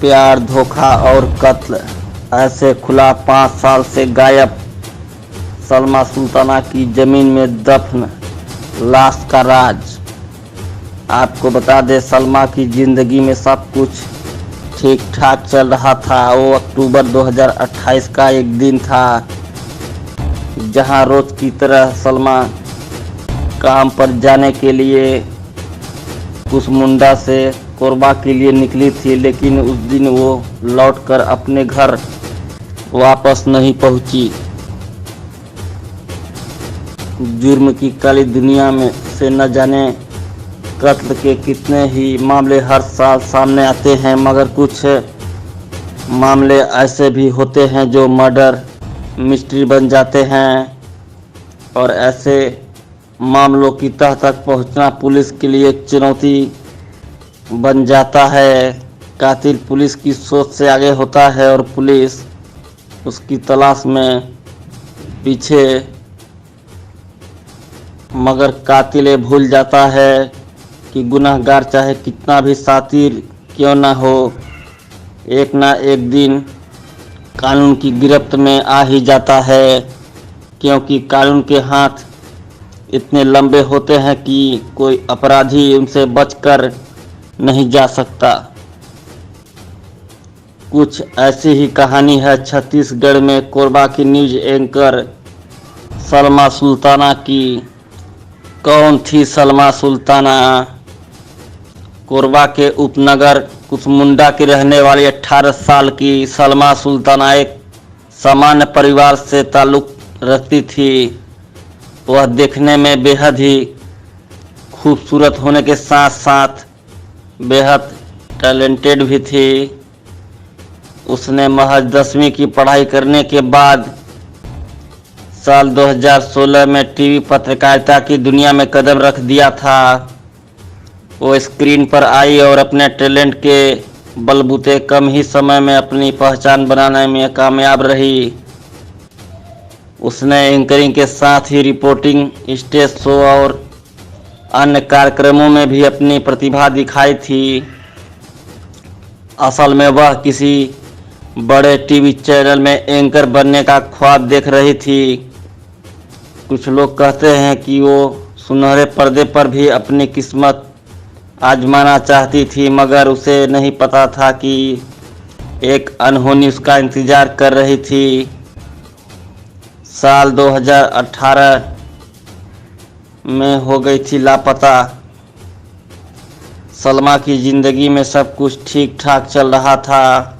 प्यार, धोखा और कत्ल, ऐसे खुला 5 साल से गायब सलमा सुल्ताना की जमीन में दफन लाश का राज। आपको बता दें, सलमा की जिंदगी में सब कुछ ठीक ठाक चल रहा था। वो अक्टूबर 2028 का एक दिन था जहां रोज की तरह सलमा काम पर जाने के लिए कुसमुंडा से कोरबा के लिए निकली थी, लेकिन उस दिन वो लौटकर अपने घर वापस नहीं पहुंची। जुर्म की काली दुनिया में से न जाने कत्ल के कितने ही मामले हर साल सामने आते हैं, मगर कुछ मामले ऐसे भी होते हैं जो मर्डर मिस्ट्री बन जाते हैं और ऐसे मामलों की तह तक पहुंचना पुलिस के लिए एक चुनौती बन जाता है। कातिल पुलिस की सोच से आगे होता है और पुलिस उसकी तलाश में पीछे, मगर कातिल ये भूल जाता है कि गुनहगार चाहे कितना भी शातिर क्यों ना हो, एक ना एक दिन कानून की गिरफ्त में आ ही जाता है, क्योंकि कानून के हाथ इतने लंबे होते हैं कि कोई अपराधी उनसे बचकर नहीं जा सकता। कुछ ऐसी ही कहानी है छत्तीसगढ़ में कोरबा की न्यूज एंकर सलमा सुल्ताना की। कौन थी सलमा सुल्ताना? कोरबा के उपनगर कुसमुंडा की रहने वाली 18 साल की सलमा सुल्ताना एक सामान्य परिवार से ताल्लुक़ रखती थी। वह देखने में बेहद ही खूबसूरत होने के साथ साथ बेहद टैलेंटेड भी थी। उसने महज 10वीं की पढ़ाई करने के बाद साल 2016 में टीवी पत्रकारिता की दुनिया में कदम रख दिया था। वो स्क्रीन पर आई और अपने टैलेंट के बलबूते कम ही समय में अपनी पहचान बनाने में कामयाब रही। उसने एंकरिंग के साथ ही रिपोर्टिंग, स्टेज शो और अन्य कार्यक्रमों में भी अपनी प्रतिभा दिखाई थी। असल में वह किसी बड़े टीवी चैनल में एंकर बनने का ख्वाब देख रही थी। कुछ लोग कहते हैं कि वो सुनहरे पर्दे पर भी अपनी किस्मत आजमाना चाहती थी, मगर उसे नहीं पता था कि एक अनहोनी उसका इंतजार कर रही थी। साल 2018 में हो गई थी लापता। सलमा की ज़िंदगी में सब कुछ ठीक ठाक चल रहा था।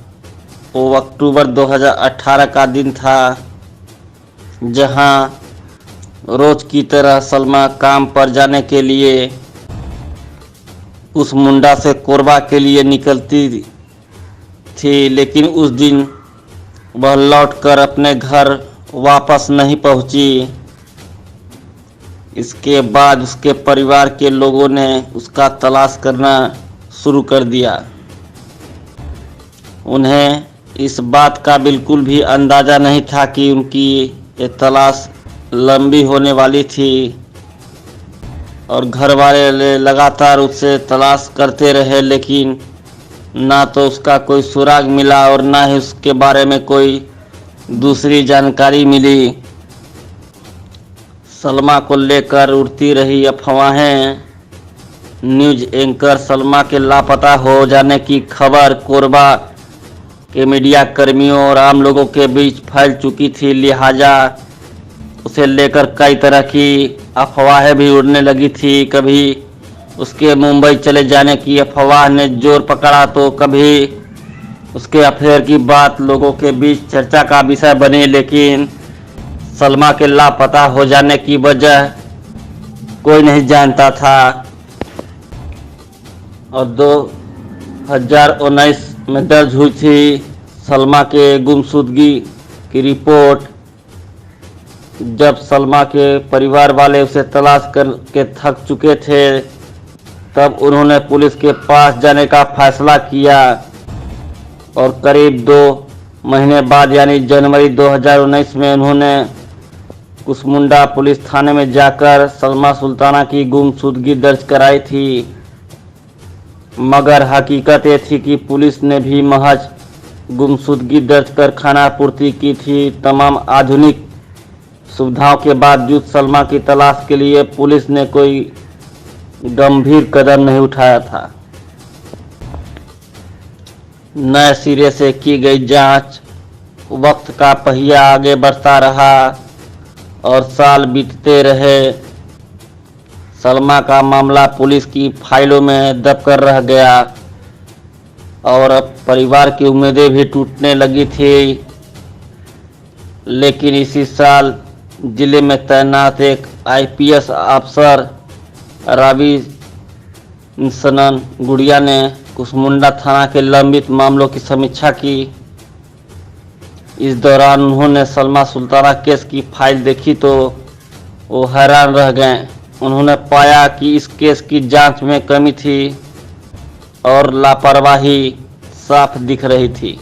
वो अक्टूबर 2018 का दिन था जहां रोज की तरह सलमा काम पर जाने के लिए कुसमुंडा से कोरबा के लिए निकलती थी, लेकिन उस दिन वह लौटकर अपने घर वापस नहीं पहुंची। इसके बाद उसके परिवार के लोगों ने उसका तलाश करना शुरू कर दिया। उन्हें इस बात का बिल्कुल भी अंदाज़ा नहीं था कि उनकी ये तलाश लंबी होने वाली थी और घर वाले लगातार उसे तलाश करते रहे, लेकिन ना तो उसका कोई सुराग मिला और ना ही उसके बारे में कोई दूसरी जानकारी मिली। सलमा को लेकर उड़ती रही अफवाहें। न्यूज एंकर सलमा के लापता हो जाने की खबर कोरबा के मीडिया कर्मियों और आम लोगों के बीच फैल चुकी थी, लिहाजा उसे लेकर कई तरह की अफवाहें भी उड़ने लगी थी। कभी उसके मुंबई चले जाने की अफवाह ने जोर पकड़ा तो कभी उसके अफेयर की बात लोगों के बीच चर्चा का विषय बनी, लेकिन सलमा के लापता हो जाने की वजह कोई नहीं जानता था। और 2019 में दर्ज हुई थी सलमा के गुमशुदगी की रिपोर्ट। जब सलमा के परिवार वाले उसे तलाश करके थक चुके थे, तब उन्होंने पुलिस के पास जाने का फैसला किया और करीब 2 महीने बाद यानी जनवरी 2019 में उन्होंने कुसमुंडा पुलिस थाने में जाकर सलमा सुल्ताना की गुमशुदगी दर्ज कराई थी। मगर हकीकत ये थी कि पुलिस ने भी महज गुमशुदगी दर्ज कर खानापूर्ति की थी। तमाम आधुनिक सुविधाओं के बावजूद सलमा की तलाश के लिए पुलिस ने कोई गंभीर कदम नहीं उठाया था। नए सिरे से की गई जांच, वक्त का पहिया आगे बढ़ता रहा और साल बीतते रहे। सलमा का मामला पुलिस की फाइलों में दबकर रह गया और अब परिवार की उम्मीदें भी टूटने लगी थी। लेकिन इसी साल जिले में तैनात एक आईपीएस अफसर रावी सनन गुड़िया ने कुसमुंडा थाना के लंबित मामलों की समीक्षा की। इस दौरान उन्होंने सलमा सुल्ताना केस की फाइल देखी तो वो हैरान रह गए। उन्होंने पाया कि इस केस की जांच में कमी थी और लापरवाही साफ दिख रही थी।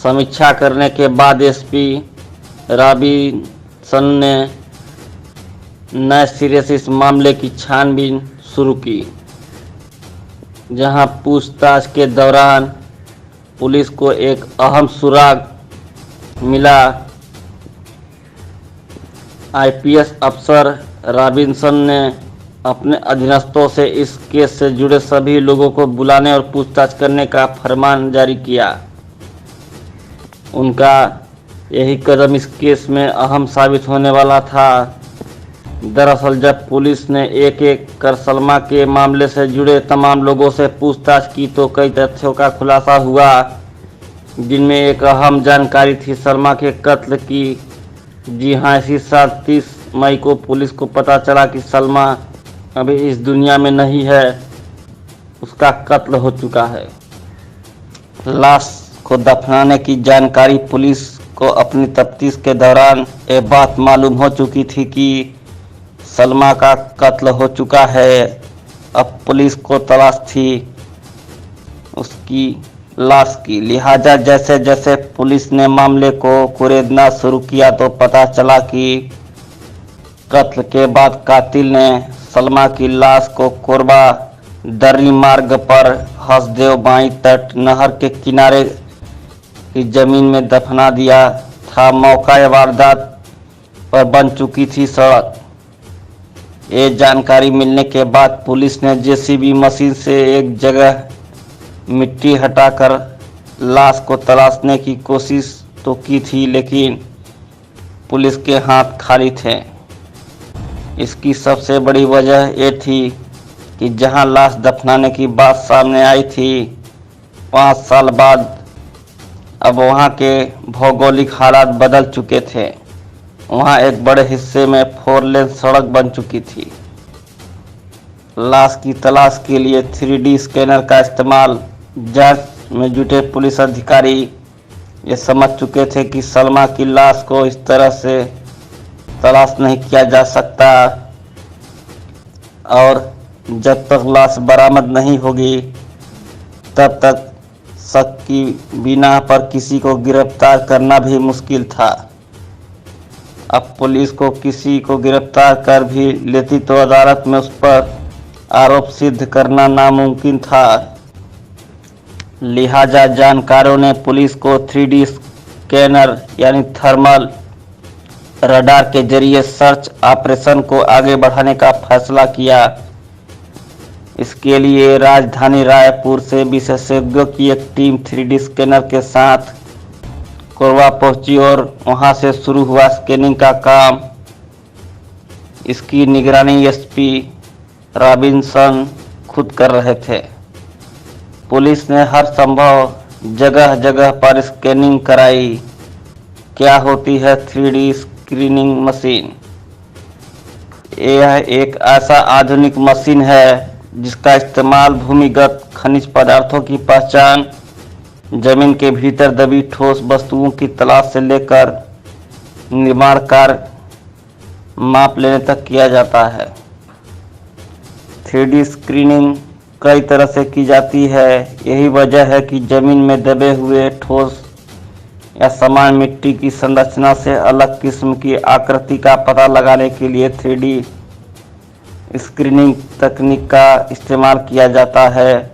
समीक्षा करने के बाद एसपी रॉबिन्सन ने नए सिरे से इस मामले की छानबीन शुरू की, जहां पूछताछ के दौरान पुलिस को एक अहम सुराग मिला। आईपीएस अफसर रॉबिन्सन ने अपने अधीनस्थों से इस केस से जुड़े सभी लोगों को बुलाने और पूछताछ करने का फरमान जारी किया। उनका यही कदम इस केस में अहम साबित होने वाला था। दरअसल जब पुलिस ने एक एक कर सलमा के मामले से जुड़े तमाम लोगों से पूछताछ की तो कई तथ्यों का खुलासा हुआ, जिनमें एक अहम जानकारी थी सलमा के कत्ल की। जी हाँ, इसी साल 30 मई को पुलिस को पता चला कि सलमा अभी इस दुनिया में नहीं है, उसका कत्ल हो चुका है। लाश को दफनाने की जानकारी पुलिस को अपनी तफ्तीश के दौरान ये बात मालूम हो चुकी थी कि सलमा का कत्ल हो चुका है। अब पुलिस को तलाश थी उसकी लाश की। लिहाजा जैसे जैसे पुलिस ने मामले को कुरेदना शुरू किया तो पता चला कि कत्ल के बाद कातिल ने सलमा की लाश को कोरबा दर्री मार्ग पर हसदेव बाई तट नहर के किनारे की जमीन में दफना दिया था। मौका वारदात पर बन चुकी थी सड़क। ये जानकारी मिलने के बाद पुलिस ने जेसीबी मशीन से एक जगह मिट्टी हटाकर लाश को तलाशने की कोशिश तो की थी, लेकिन पुलिस के हाथ खाली थे। इसकी सबसे बड़ी वजह ये थी कि जहां लाश दफनाने की बात सामने आई थी, 5 साल बाद अब वहां के भौगोलिक हालात बदल चुके थे। वहां एक बड़े हिस्से में 4 लेन सड़क बन चुकी थी। लाश की तलाश के लिए 3D स्कैनर का इस्तेमाल। जांच में जुटे पुलिस अधिकारी ये समझ चुके थे कि सलमा की लाश को इस तरह से तलाश नहीं किया जा सकता और जब तक लाश बरामद नहीं होगी तब तक शक की बिना पर किसी को गिरफ्तार करना भी मुश्किल था। अब पुलिस को किसी को गिरफ्तार कर भी लेती तो अदालत में उस पर आरोप सिद्ध करना नामुमकिन था। लिहाजा जानकारों ने पुलिस को 3D स्कैनर यानी थर्मल रडार के जरिए सर्च ऑपरेशन को आगे बढ़ाने का फैसला किया। इसके लिए राजधानी रायपुर से विशेषज्ञों की एक टीम 3D स्कैनर के साथ कोरबा पहुंची और वहां से शुरू हुआ स्कैनिंग का काम। इसकी निगरानी एसपी रॉबिन्सन खुद कर रहे थे। पुलिस ने हर संभव जगह जगह पर स्कैनिंग कराई। क्या होती है 3D स्क्रीनिंग मशीन? यह एक ऐसा आधुनिक मशीन है जिसका इस्तेमाल भूमिगत खनिज पदार्थों की पहचान, जमीन के भीतर दबी ठोस वस्तुओं की तलाश से लेकर निर्माण कार्य माप लेने तक किया जाता है। 3D स्क्रीनिंग कई तरह से की जाती है। यही वजह है कि जमीन में दबे हुए ठोस या समान मिट्टी की संरचना से अलग किस्म की आकृति का पता लगाने के लिए 3D स्क्रीनिंग तकनीक का इस्तेमाल किया जाता है।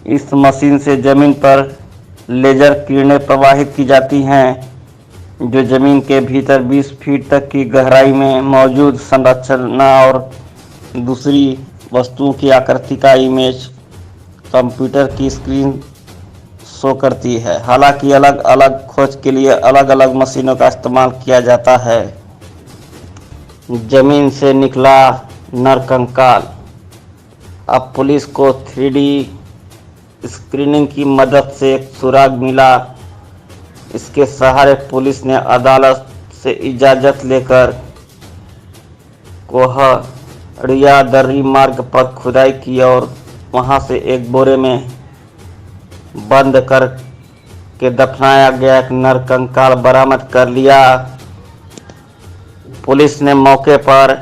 इस मशीन से जमीन पर लेजर किरणें प्रवाहित की जाती हैं, जो जमीन के भीतर 20 फीट तक की गहराई में मौजूद संरचना और दूसरी वस्तुओं की आकृति का इमेज कंप्यूटर की स्क्रीन शो करती है। हालांकि अलग अलग खोज के लिए अलग अलग मशीनों का इस्तेमाल किया जाता है। जमीन से निकला नरकंकाल। अब पुलिस को 3D स्क्रीनिंग की मदद से एक सुराग मिला। इसके सहारे पुलिस ने अदालत से इजाज़त लेकर कोहड़िया दर्री मार्ग पर खुदाई की और वहां से एक बोरे में बंद कर के दफनाया गया एक नरकंकाल बरामद कर लिया। पुलिस ने मौके पर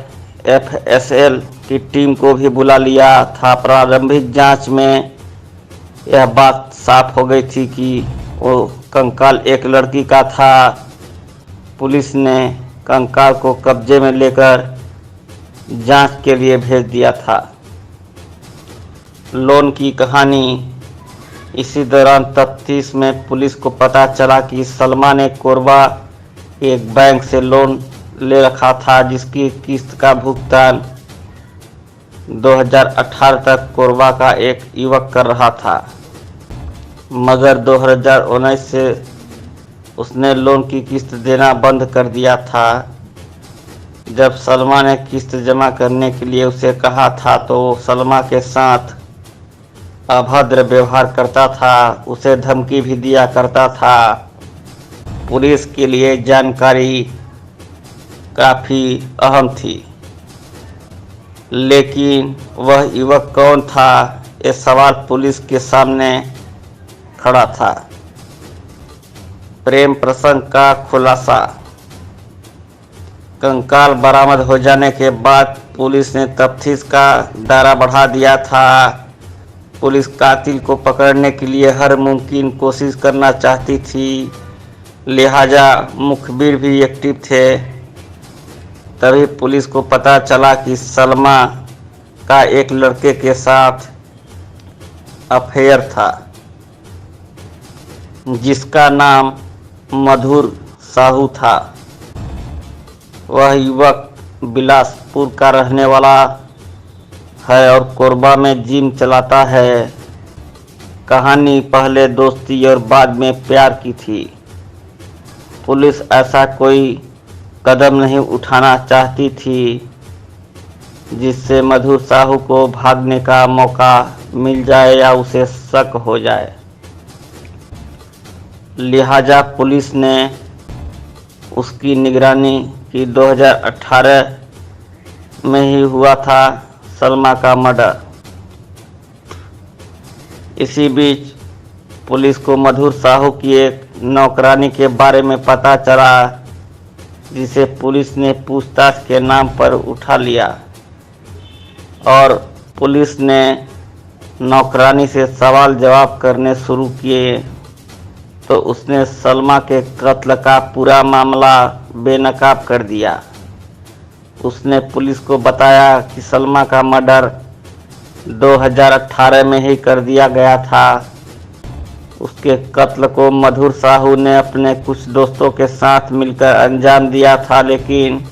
FSL की टीम को भी बुला लिया था। प्रारंभिक जांच में यह बात साफ हो गई थी कि वो कंकाल एक लड़की का था। पुलिस ने कंकाल को कब्जे में लेकर जांच के लिए भेज दिया था। लोन की कहानी। इसी दौरान तफ्तीश में पुलिस को पता चला कि सलमा ने कोरबा एक बैंक से लोन ले रखा था, जिसकी किस्त का भुगतान 2018 तक कोरबा का एक युवक कर रहा था, मगर 2019 से उसने लोन की किस्त देना बंद कर दिया था। जब सलमा ने किस्त जमा करने के लिए उसे कहा था तो वो सलमा के साथ अभद्र व्यवहार करता था, उसे धमकी भी दिया करता था। पुलिस के लिए जानकारी काफ़ी अहम थी, लेकिन वह युवक कौन था, ये सवाल पुलिस के सामने खड़ा था। प्रेम प्रसंग का खुलासा। कंकाल बरामद हो जाने के बाद पुलिस ने तफ्तीश का दायरा बढ़ा दिया था। पुलिस कातिल को पकड़ने के लिए हर मुमकिन कोशिश करना चाहती थी, लिहाजा मुखबिर भी एक्टिव थे। तभी पुलिस को पता चला कि सलमा का एक लड़के के साथ अफेयर था, जिसका नाम मधुर साहू था। वह युवक बिलासपुर का रहने वाला है और कोरबा में जिम चलाता है। कहानी पहले दोस्ती और बाद में प्यार की थी। पुलिस ऐसा कोई कदम नहीं उठाना चाहती थी जिससे मधुर साहू को भागने का मौका मिल जाए या उसे शक हो जाए। लिहाजा पुलिस ने उसकी निगरानी की। 2018 में ही हुआ था सलमा का मर्डर। इसी बीच पुलिस को मधुर साहू की एक नौकरानी के बारे में पता चला, जिसे पुलिस ने पूछताछ के नाम पर उठा लिया और पुलिस ने नौकरानी से सवाल जवाब करने शुरू किए तो उसने सलमा के कत्ल का पूरा मामला बेनकाब कर दिया। उसने पुलिस को बताया कि सलमा का मर्डर 2018 में ही कर दिया गया था। उसके कत्ल को मधुर साहू ने अपने कुछ दोस्तों के साथ मिलकर अंजाम दिया था, लेकिन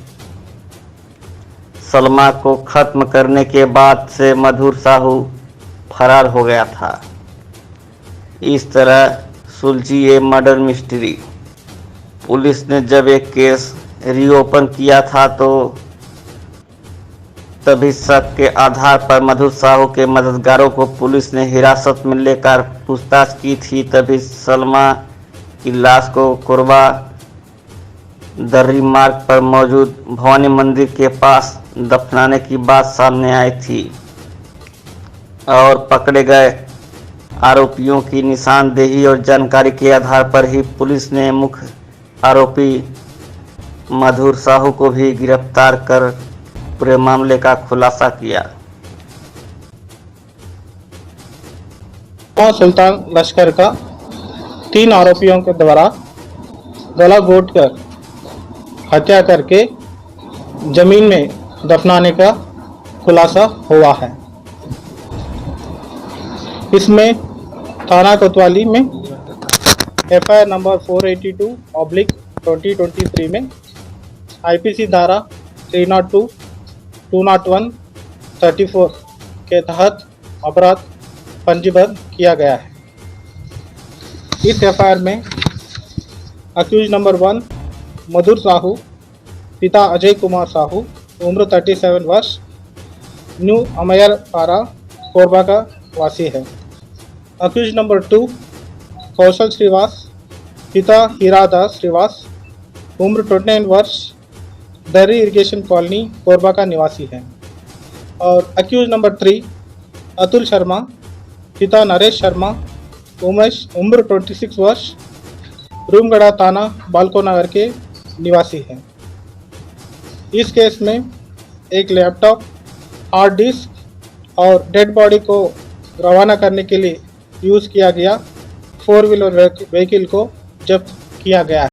सलमा को खत्म करने के बाद से मधुर साहू फरार हो गया था। इस तरह सुलझी ये मर्डर मिस्ट्री। पुलिस ने जब एक केस रीओपन किया था तो तभी शक के आधार पर मधुर साहू के मददगारों को पुलिस ने हिरासत में लेकर पूछताछ की थी। तभी सलमा की लाश को कोरबा दर्री मार्ग पर मौजूद भवानी मंदिर के पास दफनाने की बात सामने आई थी और पकड़े गए आरोपियों की निशानदेही और जानकारी के आधार पर ही पुलिस ने मुख्य आरोपी मधुर साहू को भी गिरफ्तार कर पूरे मामले का खुलासा किया। सुल्तान लश्कर का 3 आरोपियों के द्वारा गला घोट कर हत्या करके जमीन में दफनाने का खुलासा हुआ है। इसमें थाना कोतवाली में FIR नंबर 482/2023 में IPC धारा 302, 201, 34 के तहत अपराध पंजीबद्ध किया गया है। इस FIR में अक्यूज नंबर 1 मधुर साहू, पिता अजय कुमार साहू, उम्र 37 वर्ष, न्यू अमयर पारा, कोरबा का वासी है। अक्यूज नंबर 2 कौशल श्रीवास, पिता हीरादास श्रीवास, उम्र 29 वर्ष, दर्री इरिगेशन कॉलोनी, कोरबा का निवासी है। और अक्यूज नंबर 3 अतुल शर्मा, पिता नरेश शर्मा, उम्र 26 वर्ष, रूमगढ़ा थाना बालको नगर के निवासी हैं। इस केस में एक लैपटॉप, हार्ड डिस्क और डेड बॉडी को रवाना करने के लिए यूज़ किया गया 4 व्हीलर व्हीकल को जब्त किया गया है।